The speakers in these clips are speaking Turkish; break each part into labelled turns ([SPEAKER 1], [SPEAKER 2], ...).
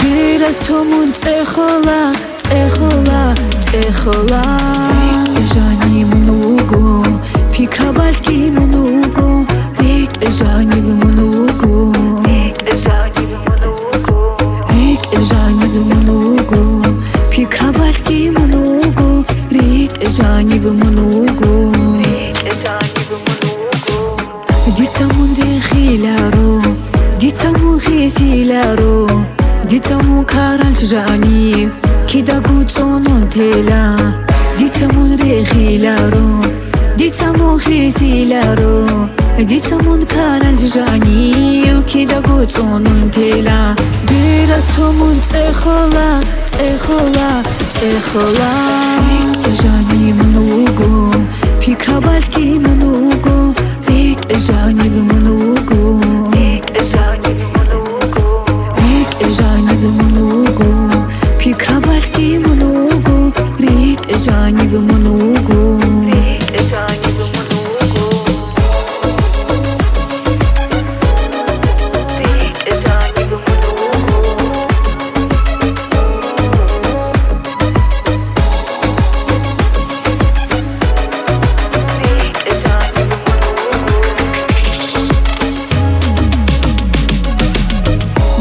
[SPEAKER 1] Birasomun tsechola, tsechola, tsechola. Jani mnogo, pikra balki mnogo, rik jani mnogo, rik jani mnogo, pikra balki mnogo, rik jani mnogo. Ditamun de khilaro, ditamun khizilaro. Ditamu karal jani, kida gutsonon tela. Ditamu rekhilaro, ditamu khizilaro. Ditamu karal jani, kida gutsonon tela. Birasomon tsechola, tsechola, tsechola. Jani mnogo, pikra balki mnogo, rik jani mnogo. Pikra balki mnogo, rik jani mnogo.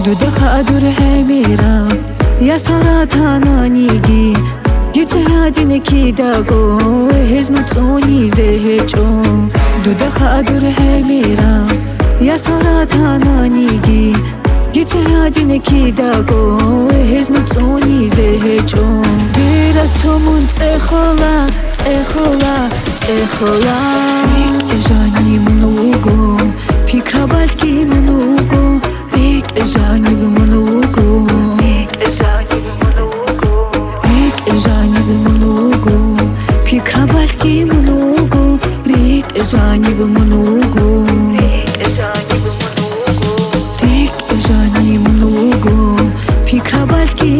[SPEAKER 1] Dudakha adur hai mera, ya saratana nigi. Ditahadine kidago, hizmatsoni zehecho. Dudakha adur hai mera, ya saratana nigi. Ditahadine kidago, hizmatsoni zehecho. Birasomon tsechola, tsechola, tsechola. Jani mnogo, pikra balki mnogo. Jani mnogo, rik jani mnogo, pikra balki mnogo, rik jani mnogo, rik jani mnogo, pikra balki